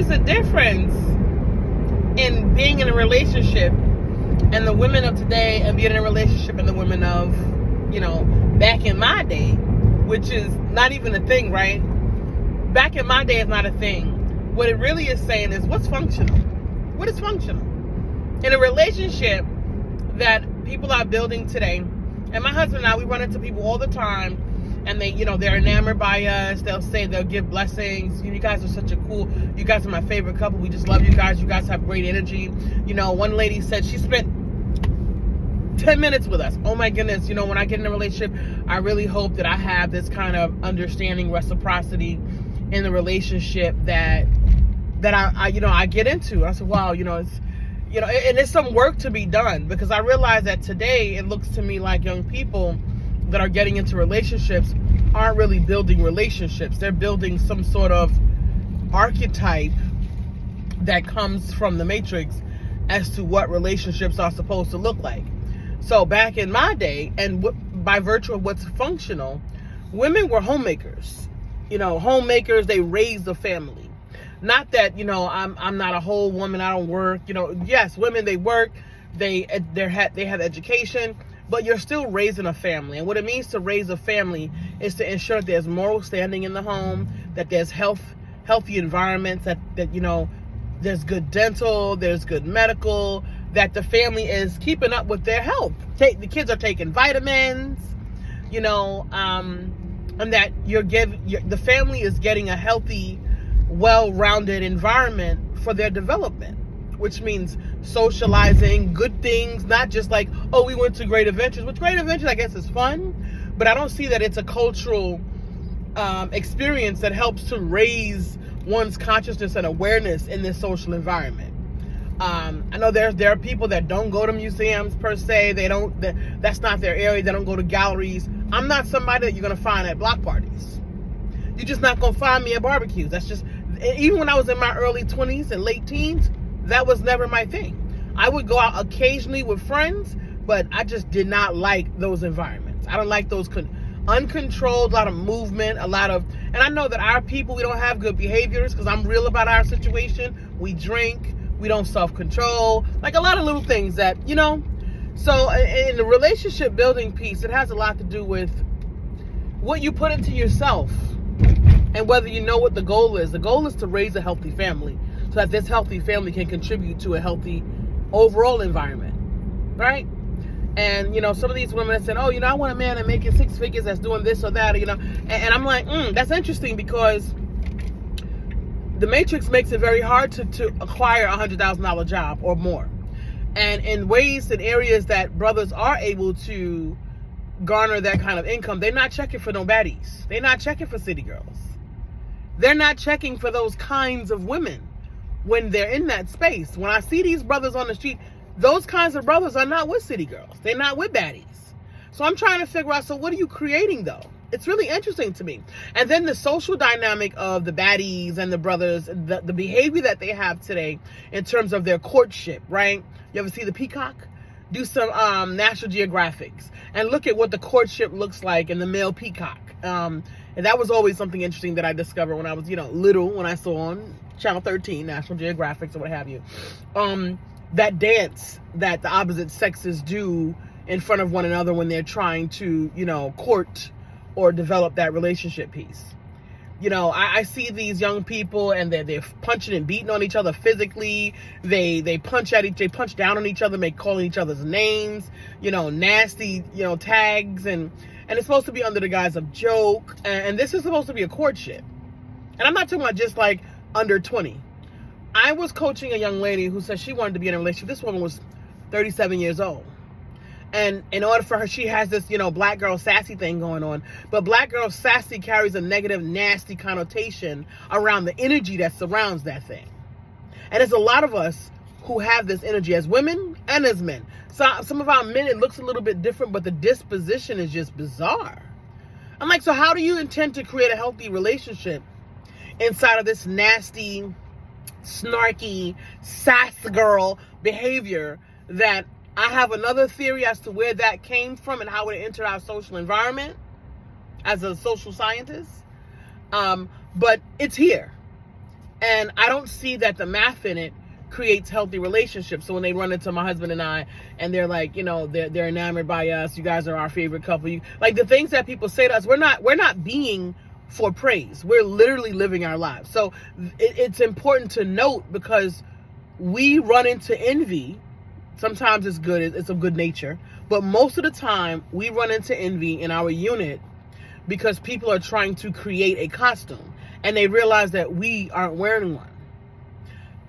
there's a difference in being in a relationship and the women of today and being in a relationship and the women of, back in my day, which is not even a thing, right? Back in my day is not a thing. What it really is saying is what's functional. What is functional? In a relationship that people are building today, and my husband and I, we run into people all the time, and they, they're enamored by us. They'll give blessings. You guys are such you guys are my favorite couple. We just love you guys. You guys have great energy. One lady said she spent 10 minutes with us. Oh my goodness. When I get in a relationship, I really hope that I have this kind of understanding, reciprocity in the relationship that I get into. I said, wow, it's, and there's some work to be done, because I realize that today it looks to me like young people that are getting into relationships aren't really building relationships. They're building some sort of archetype that comes from the Matrix as to what relationships are supposed to look like. So back in my day, and by virtue of what's functional, women were homemakers. Homemakers, they raised a family. Not that, I'm not a whole woman, I don't work. Yes, women, they work, they have education, but you're still raising a family. And what it means to raise a family is to ensure that there's moral standing in the home, that there's healthy environments, that there's good dental, there's good medical, that the family is keeping up with their health. The kids are taking vitamins, and that the family is getting a healthy, well-rounded environment for their development, which means socializing, good things, not just like, oh, we went to Great Adventures, which Great Adventures, I guess, is fun, but I don't see that it's a cultural experience that helps to raise one's consciousness and awareness in this social environment. I know there are people that don't go to museums per se. That's not their area. They don't go to galleries. I'm not somebody that you're going to find at block parties. You're just not going to find me at barbecues. That's just, even when I was in my early 20s and late teens, that was never my thing. I would go out occasionally with friends, but I just did not like those environments. I don't like those uncontrolled, a lot of movement, and I know that our people, we don't have good behaviors, because I'm real about our situation. We drink, we don't self-control, like a lot of little things that, So in the relationship building piece, it has a lot to do with what you put into yourself and whether you know what the goal is. The goal is to raise a healthy family so that this healthy family can contribute to a healthy overall environment, right? And, some of these women said, oh, I want a man that making 6 figures that's doing this or that, and I'm like, that's interesting, because the Matrix makes it very hard to acquire a $100,000 job or more. And in ways and areas that brothers are able to garner that kind of income, they're not checking for no baddies. They're not checking for city girls. They're not checking for those kinds of women when they're in that space. When I see these brothers on the street, those kinds of brothers are not with city girls. They're not with baddies. So I'm trying to figure out, so what are you creating though? It's really interesting to me. And then the social dynamic of the baddies and the brothers, the behavior that they have today in terms of their courtship, right? You ever see the Peacock? Do some National Geographics and look at what the courtship looks like in the male peacock. And that was always something interesting that I discovered when I was, little, when I saw on Channel 13, National Geographics or what have you. That dance that the opposite sexes do in front of one another when they're trying to, court or develop that relationship piece. I see these young people and they're punching and beating on each other physically. They punch down on each other, calling each other's names, nasty, tags, and it's supposed to be under the guise of joke. And this is supposed to be a courtship. And I'm not talking about just like under 20. I was coaching a young lady who said she wanted to be in a relationship. This woman was 37 years old. And in order for her, she has this, black girl sassy thing going on. But black girl sassy carries a negative, nasty connotation around the energy that surrounds that thing. And there's a lot of us who have this energy as women and as men. So some of our men, it looks a little bit different, but the disposition is just bizarre. I'm like, so how do you intend to create a healthy relationship inside of this nasty, snarky, sass girl behavior that I have another theory as to where that came from and how it entered our social environment as a social scientist. But it's here. And I don't see that the math in it creates healthy relationships. So when they run into my husband and I, and they're like, you know, they're enamored by us, you guys are our favorite couple. Like the things that people say to us, we're not being for praise. We're literally living our lives. So it's important to note, because we run into envy. Sometimes it's good, it's of good nature, but most of the time we run into envy in our unit because people are trying to create a costume and they realize that we aren't wearing one.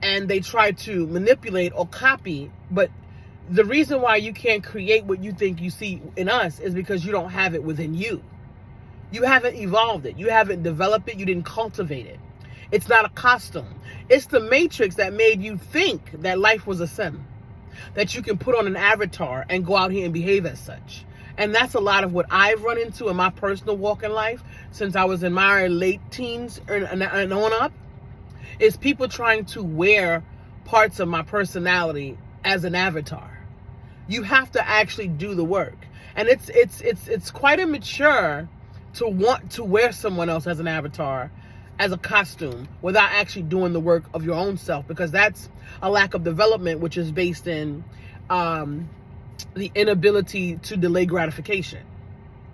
And they try to manipulate or copy, but the reason why you can't create what you think you see in us is because you don't have it within you. You haven't evolved it. You haven't developed it. You didn't cultivate it. It's not a costume. It's the matrix that made you think that life was a sim, that you can put on an avatar and go out here and behave as such. And that's a lot of what I've run into in my personal walk in life since I was in my late teens and on up, is people trying to wear parts of my personality as an avatar. You have to actually do the work. And it's quite immature to want to wear someone else as an avatar, as a costume, without actually doing the work of your own self, because that's a lack of development, which is based in the inability to delay gratification,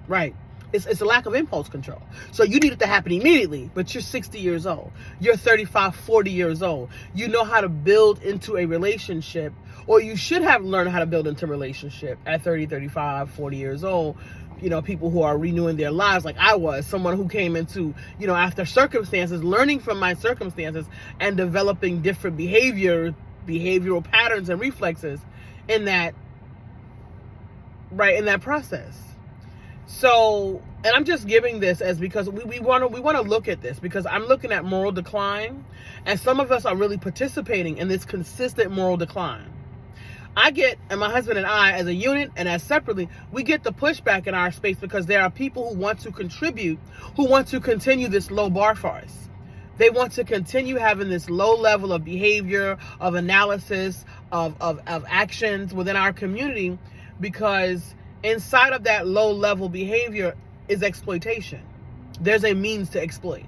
right? It's a lack of impulse control. So you need it to happen immediately, but you're 60 years old. You're 35, 40 years old. You know how to build into a relationship, or you should have learned how to build into a relationship at 30, 35, 40 years old. You know, people who are renewing their lives like I was, someone who came into, you know, after circumstances, learning from my circumstances and developing different behavioral patterns and reflexes in that, right, in that process. So, and I'm just giving this as because we want to look at this, because I'm looking at moral decline, and some of us are really participating in this consistent moral decline. And my husband and I, as a unit and as separately, we get the pushback in our space because there are people who want to contribute, who want to continue this low bar for us. They want to continue having this low level of behavior, of analysis, of actions within our community, because inside of that low level behavior is exploitation. There's a means to exploit.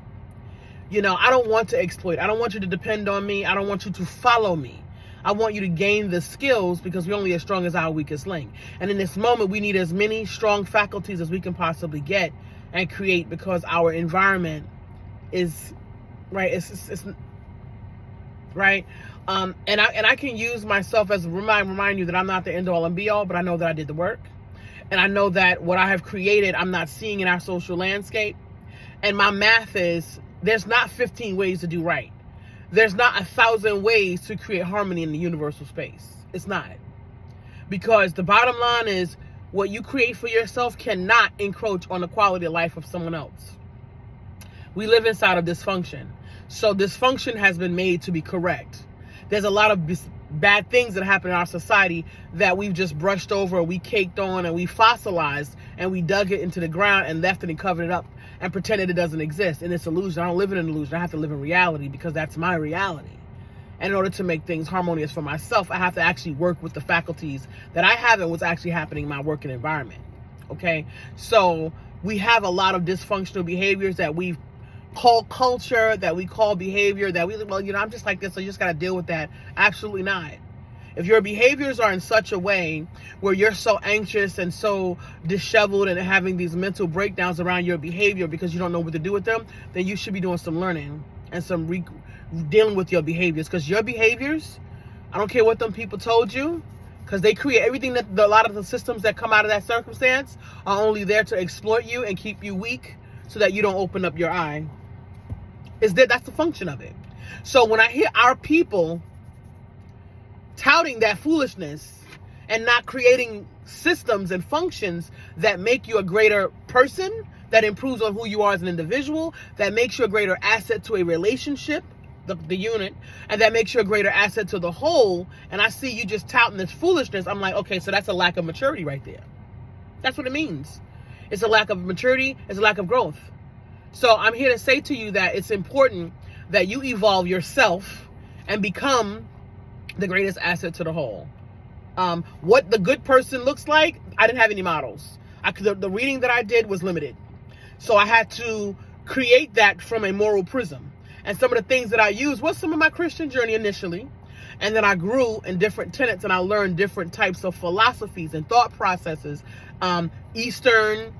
You know, I don't want to exploit. I don't want you to depend on me. I don't want you to follow me. I want you to gain the skills, because we're only as strong as our weakest link. And in this moment, we need as many strong faculties as we can possibly get and create, because our environment is, right, it's right. And I can use myself as a remind you that I'm not the end all and be all, but I know that I did the work. And I know that what I have created, I'm not seeing in our social landscape. And my math is, there's not 15 ways to do right. There's not 1,000 ways to create harmony in the universal space. It's not. Because the bottom line is, what you create for yourself cannot encroach on the quality of life of someone else. We live inside of dysfunction. So dysfunction has been made to be correct. There's a lot of bad things that happen in our society that we've just brushed over, we caked on, and we fossilized, and we dug it into the ground and left it and covered it up and pretended it doesn't exist. And it's illusion. I don't live in an illusion. I have to live in reality, because that's my reality. And in order to make things harmonious for myself, I have to actually work with the faculties that I have and what's actually happening in my working environment. Okay? So we have a lot of dysfunctional behaviors that we've called culture, that we call behavior, that we, well, you know, I'm just like this, so you just got to deal with that. Absolutely not. If your behaviors are in such a way where you're so anxious and so disheveled and having these mental breakdowns around your behavior because you don't know what to do with them, then you should be doing some learning and some dealing with your behaviors. Because your behaviors, I don't care what them people told you, because they create everything that a lot of the systems that come out of that circumstance are only there to exploit you and keep you weak so that you don't open up your eye. That's the function of it. So when I hear our people touting that foolishness and not creating systems and functions that make you a greater person, that improves on who you are as an individual, that makes you a greater asset to a relationship, the unit, and that makes you a greater asset to the whole, and I see you just touting this foolishness, I'm like, okay, so that's a lack of maturity right there. That's what it means. It's a lack of maturity. It's a lack of growth. So I'm here to say to you that it's important that you evolve yourself and become the greatest asset to the whole. What the good person looks like, I didn't have any models. The reading that I did was limited. So I had to create that from a moral prism. And some of the things that I used was some of my Christian journey initially. And then I grew in different tenets, and I learned different types of philosophies and thought processes, Eastern,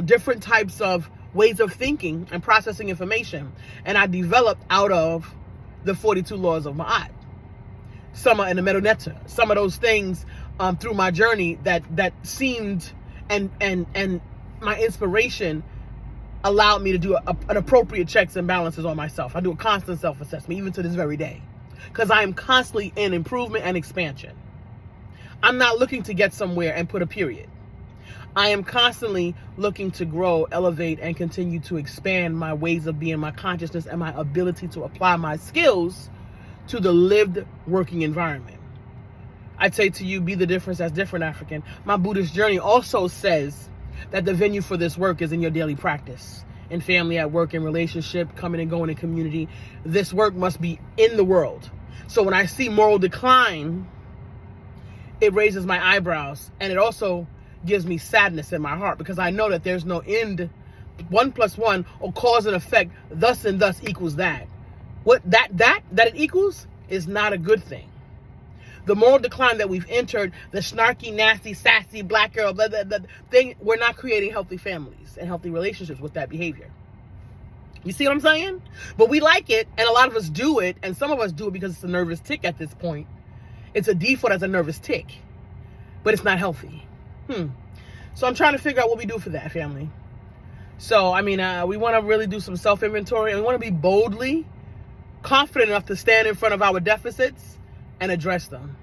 different types of ways of thinking and processing information. And I developed out of the 42 laws of Ma'at. Some are in the Meroneta. Some of those things through my journey that seemed and my inspiration allowed me to do an appropriate checks and balances on myself. I do a constant self-assessment, even to this very day, because I am constantly in improvement and expansion. I'm not looking to get somewhere and put a period. I am constantly looking to grow, elevate, and continue to expand my ways of being, my consciousness, and my ability to apply my skills to the lived working environment. I'd say to you, be the difference as different African. My Buddhist journey also says that the venue for this work is in your daily practice, in family, at work, in relationship, coming and going in community. This work must be in the world. So when I see moral decline, it raises my eyebrows, and it also gives me sadness in my heart, because I know that there's no end. 1 + 1 or cause and effect, thus and thus equals that. What that it equals is not a good thing. The moral decline that we've entered, the snarky, nasty, sassy, black girl, thing, we're not creating healthy families and healthy relationships with that behavior. You see what I'm saying? But we like it, and a lot of us do it, and some of us do it because it's a nervous tick at this point. It's a default as a nervous tick, but it's not healthy. So I'm trying to figure out what we do for that, family. So, we want to really do some self-inventory, and we want to be boldly confident enough to stand in front of our deficits and address them.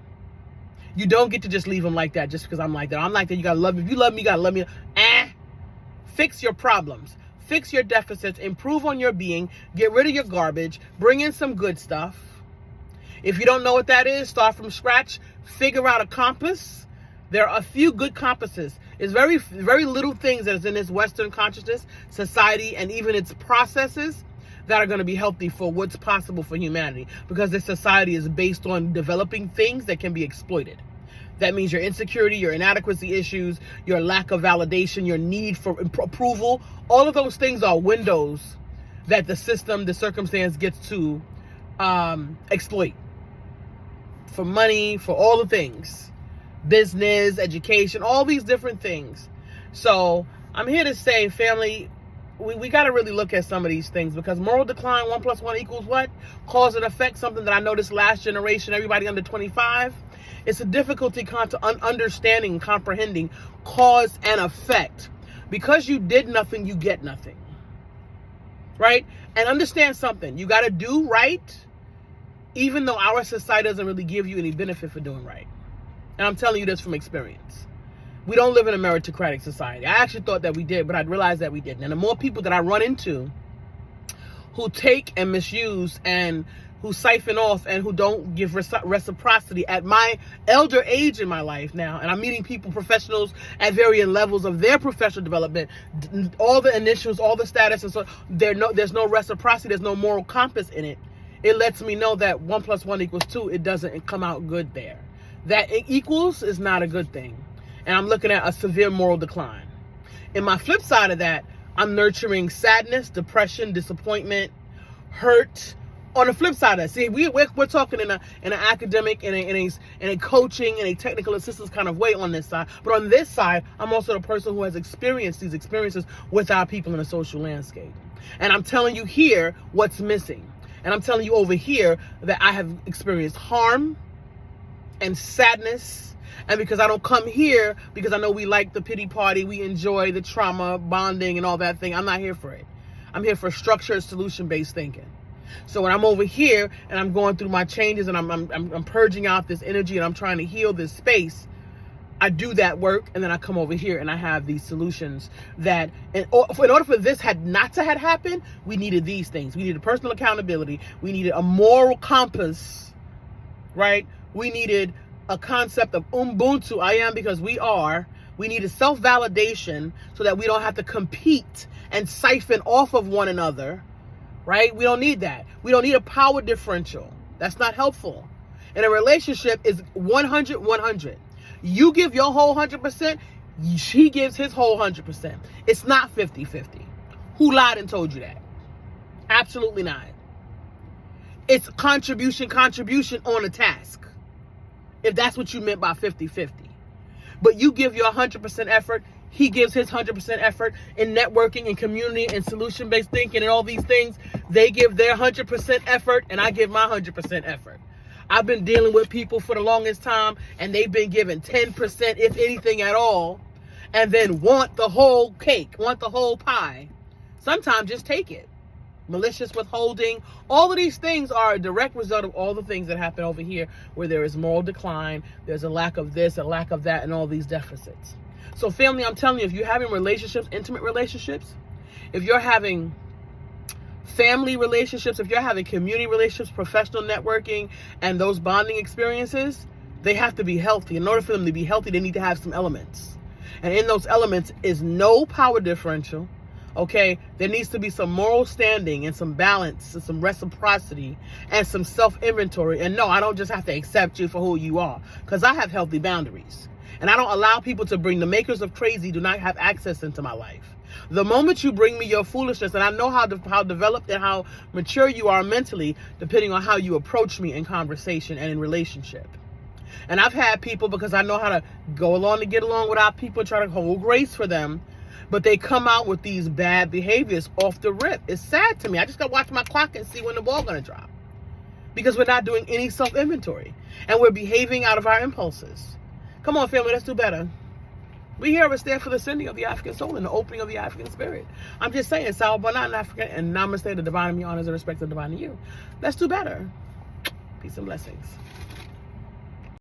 You don't get to just leave them like that just because I'm like that. I'm like that. You got to love me. If you love me, you got to love me. Fix your problems. Fix your deficits. Improve on your being. Get rid of your garbage. Bring in some good stuff. If you don't know what that is, start from scratch. Figure out a compass. There are a few good compasses. It's very, very little things that is in this Western consciousness, society, and even its processes that are going to be healthy for what's possible for humanity, because this society is based on developing things that can be exploited. That means your insecurity, your inadequacy issues, your lack of validation, your need for approval. All of those things are windows that the system, the circumstance gets to exploit for money, for all the things. Business, education, all these different things. So I'm here to say, family, we got to really look at some of these things, because moral decline, 1 + 1 = what? Cause and effect, something that I noticed last generation, everybody under 25. It's a difficulty understanding, comprehending cause and effect. Because you did nothing, you get nothing. Right? And understand something. You got to do right, even though our society doesn't really give you any benefit for doing right. And I'm telling you this from experience. We don't live in a meritocratic society. I actually thought that we did, but I realized that we didn't. And the more people that I run into who take and misuse and who siphon off and who don't give reciprocity at my elder age in my life now, and I'm meeting people, professionals at varying levels of their professional development, all the initials, all the status, and so there's no reciprocity, there's no moral compass in it. It lets me know that 1 + 1 = 2. It doesn't come out good there. That it equals is not a good thing. And I'm looking at a severe moral decline. In my flip side of that, I'm nurturing sadness, depression, disappointment, hurt. On the flip side of that, see, we're talking in an academic, in a coaching, in a technical assistance kind of way on this side. But on this side, I'm also the person who has experienced these experiences with our people in the social landscape. And I'm telling you here what's missing. And I'm telling you over here that I have experienced harm and sadness. And because I don't come here because I know we like the pity party, we enjoy the trauma bonding and all that thing, I'm not here for it. I'm here for structured, solution-based thinking. So when I'm over here and I'm going through my changes and I'm purging out this energy and I'm trying to heal this space, I do that work, and then I come over here and I have these solutions that, in order for this not to have happened, we needed these things. We needed personal accountability. We needed a moral compass, right? We needed a concept of Ubuntu, I am because we are. We needed self-validation so that we don't have to compete and siphon off of one another, right? We don't need that. We don't need a power differential. That's not helpful. And a relationship is 100-100. You give your whole 100%, he gives his whole 100%. It's not 50-50. Who lied and told you that? Absolutely not. it's contribution on a task. If that's what you meant by 50-50. But you give your 100% effort, he gives his 100% effort in networking and community and solution-based thinking and all these things. They give their 100% effort and I give my 100% effort. I've been dealing with people for the longest time and they've been given 10%, if anything at all, and then want the whole cake, want the whole pie. Sometimes just take it. Malicious withholding, all of these things are a direct result of all the things that happen over here where there is moral decline, there's a lack of this, a lack of that, and all these deficits. So family, I'm telling you, if you're having relationships, intimate relationships, if you're having family relationships, if you're having community relationships, professional networking, and those bonding experiences, they have to be healthy. In order for them to be healthy, they need to have some elements. And in those elements is no power differential. Okay, there needs to be some moral standing and some balance and some reciprocity and some self-inventory. And no, I don't just have to accept you for who you are, because I have healthy boundaries. And I don't allow people to bring the makers of crazy do not have access into my life. The moment you bring me your foolishness, and I know how developed and how mature you are mentally, depending on how you approach me in conversation and in relationship. And I've had people, because I know how to go along to get along with our people, try to hold grace for them, but they come out with these bad behaviors off the rip. It's sad to me. I just got to watch my clock and see when the ball going to drop. Because we're not doing any self-inventory. And we're behaving out of our impulses. Come on, family, let's do better. We here to stand for the sending of the African soul and the opening of the African spirit. I'm just saying, Salabana in Africa and Namaste, the divine in me honors and respect the divine in you. Let's do better. Peace and blessings.